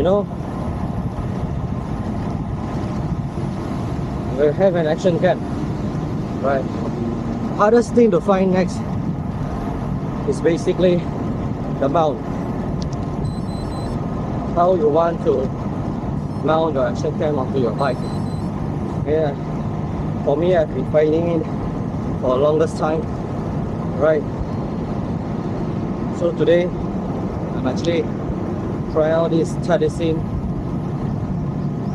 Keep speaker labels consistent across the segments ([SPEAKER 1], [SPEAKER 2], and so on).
[SPEAKER 1] know, we have an action cam, right? Hardest thing to find next is basically the mount. How you want to mount your action cam onto your bike. Yeah, for me, I've been finding it for the longest time, right? So today, I'm actually trying out this Telesin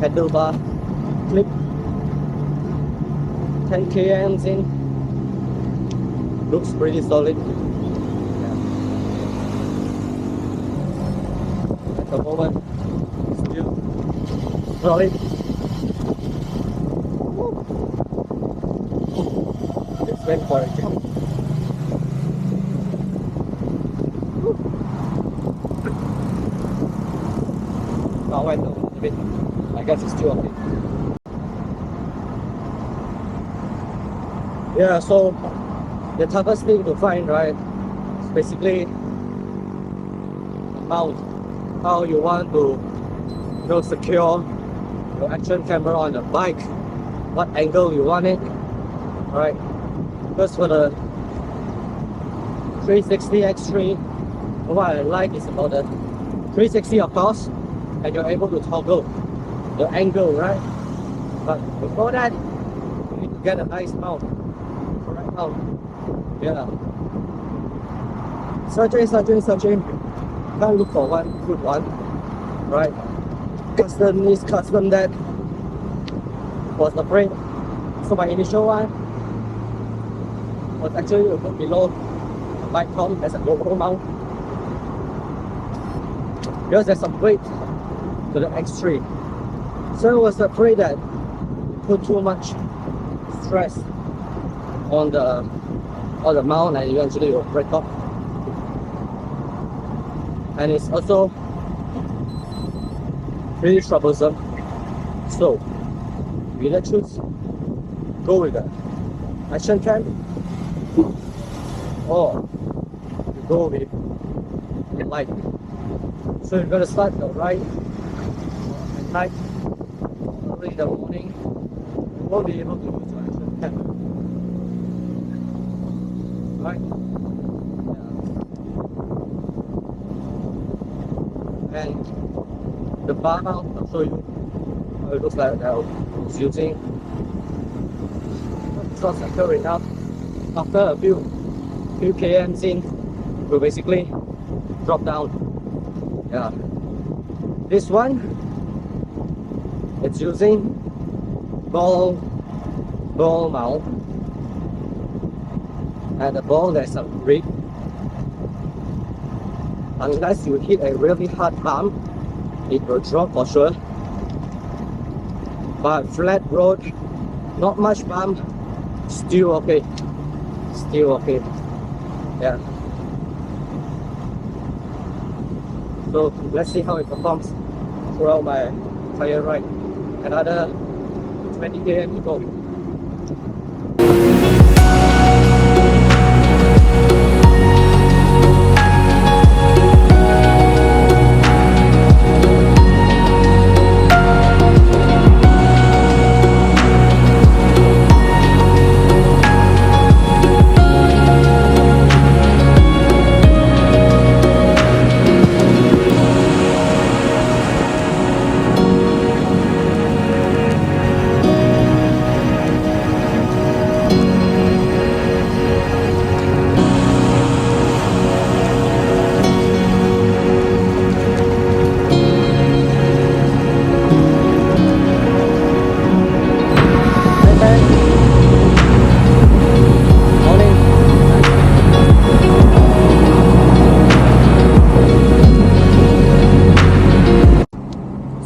[SPEAKER 1] handlebar clip, 10 kms in. Looks pretty solid. Yeah. At the moment, still solid. Let's wait for a jump. Now wait a little bit. I guess it's still okay. Yeah, so the toughest thing to find, right, is basically mount. How you want to, you know, secure your action camera on the bike, what angle you want it, right? Because for the 360 X3, what I like is about the 360, of course, and you're able to toggle the angle, right? But before that, you need to get a nice mount, correct mount. Yeah. Searching. Can't look for one good one, right? Custom is custom that was afraid. So my initial one was actually a bit below the bike top as a GoPro mount. Because there's some weight to the X3. So I was afraid that put too much stress on the mount and eventually it will break off. And it's also really troublesome. So you either choose go with the action cam or you go with the light. So you're gonna start the ride at night, early in the morning. You won't be able to use your action cam. Right? Yeah. And the bar mount, I'll show you how it looks like that I was using. It's not secure enough. After a few kms in, will basically drop down. Yeah. This one, it's using ball mount. And the ball, there's a grip. Unless you hit a really hard bump, it will drop for sure. But flat road, not much bump, still okay. Still okay. Yeah. So let's see how it performs throughout my entire ride. Another 20 km to go.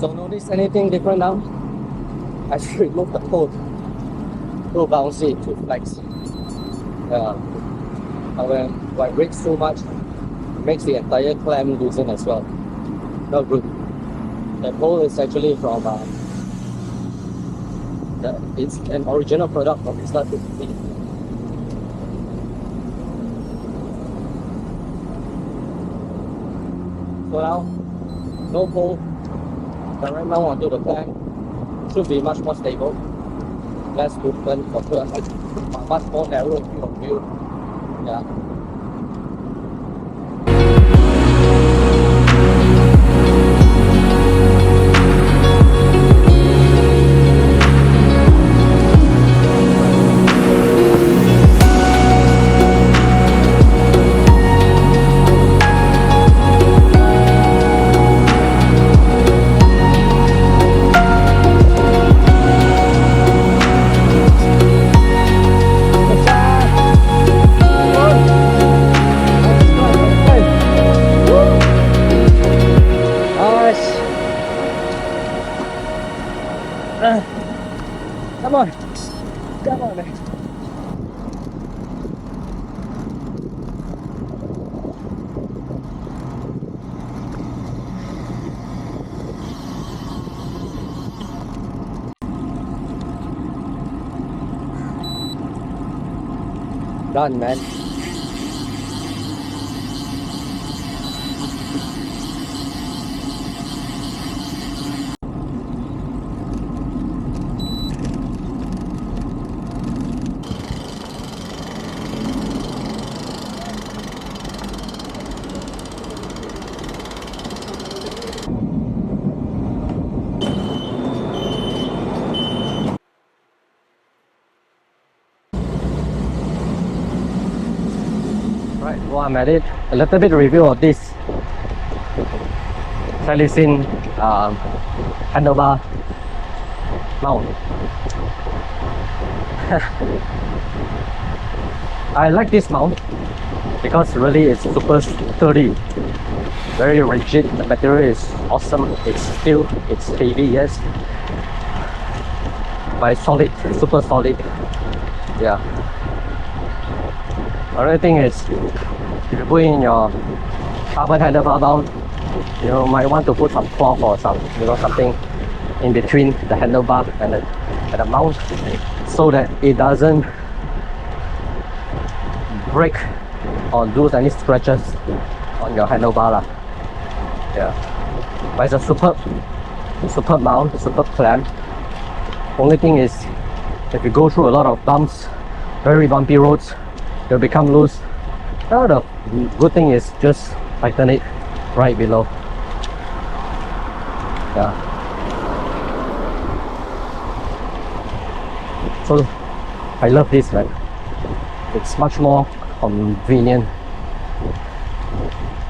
[SPEAKER 1] So notice anything different now? I should remove the pole. Too bouncy, too flex. When it breaks too much, it makes the entire clamp loosen as well. Not good. The pole is actually from it's an original product from Insta360. So now, no pole, direct mount onto the plank should be much more stable, less movement for sure, but much more narrow field of view. Yeah. Come on, come on, man. Done, man. Right, while I'm at it, a little bit review of this Telesin handlebar mount. I like this mount because really it's super sturdy, very rigid. The material is awesome. It's heavy, yes, but it's solid, super solid. Yeah. Another thing is, if you put in your carbon handlebar mount, you might want to put some cloth or something in between the handlebar and the mount, so that it doesn't break or lose any scratches on your handlebar lah. Yeah, but it's a superb mount, superb clamp. Only thing is, if you go through a lot of bumps, very bumpy roads, it'll become loose. Now the good thing is just tighten it right below. Yeah. So I love this, right? It's much more convenient.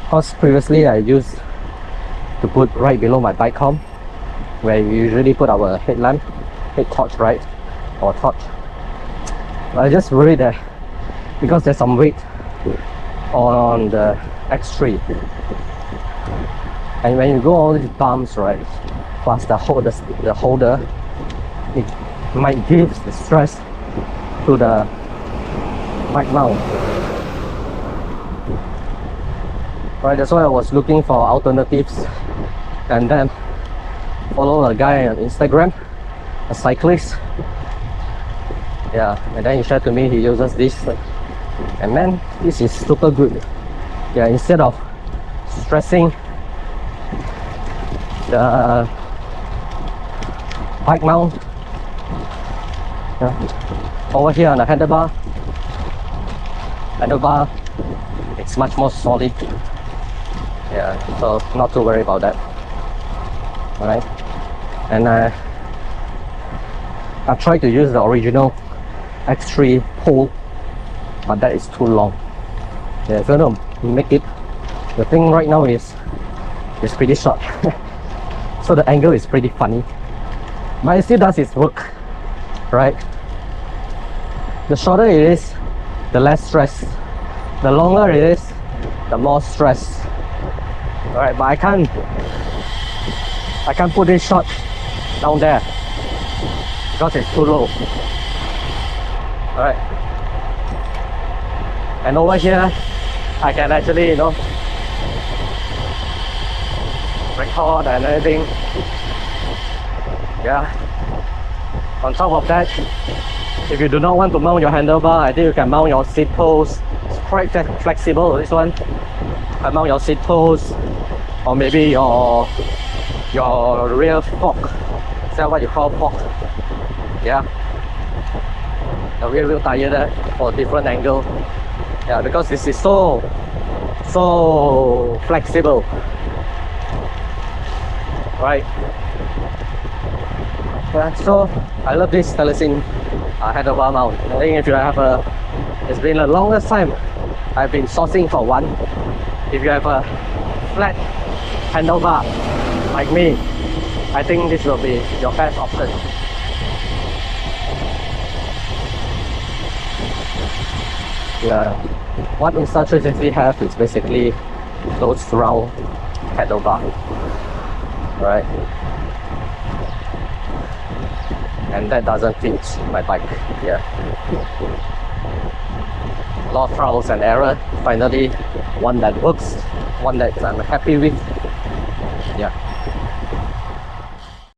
[SPEAKER 1] Because previously I used to put right below my bike comp, where we usually put our head torch, right? Or torch. But I just worry that because there's some weight on the X3, and when you go all these bumps, right, plus the holder, it might give the stress to the bike mount. Right, that's why I was looking for alternatives, and then follow a guy on Instagram, a cyclist. Yeah, and then he shared to me he uses this, and man, this is super good. Yeah, instead of stressing the bike mount, yeah, over here on the handlebar, it's much more solid. Yeah, so not to worry about that. Alright, and I tried to use the original X3 pole, but that is too long. Yeah, if you want to make it, the thing right now is pretty short, so the angle is pretty funny, but it still does its work, right? The shorter it is, the less stress. The longer it is, the more stress. Alright, but I can't put this shot down there because it's too low. Alright, and over here I can actually, record and everything. Yeah, on top of that, if you do not want to mount your handlebar, I think you can mount your seat post. It's quite flexible, this one. You can mount your seat post, or maybe your your rear fork. Is that what you call fork? Yeah. The rear wheel tire there for different angle. Yeah, because this is so flexible. Right. Yeah, so I love this Telesin handlebar mount. I think if you have it's been the longest time I've been sourcing for one. If you have a flat handlebar like me, I think this will be your best option. Yeah, what Insta360 have is basically those round handlebar, right? And that doesn't fit my bike. Yeah, a lot of trials and error. Finally, one that works, one that I'm happy with. Yeah.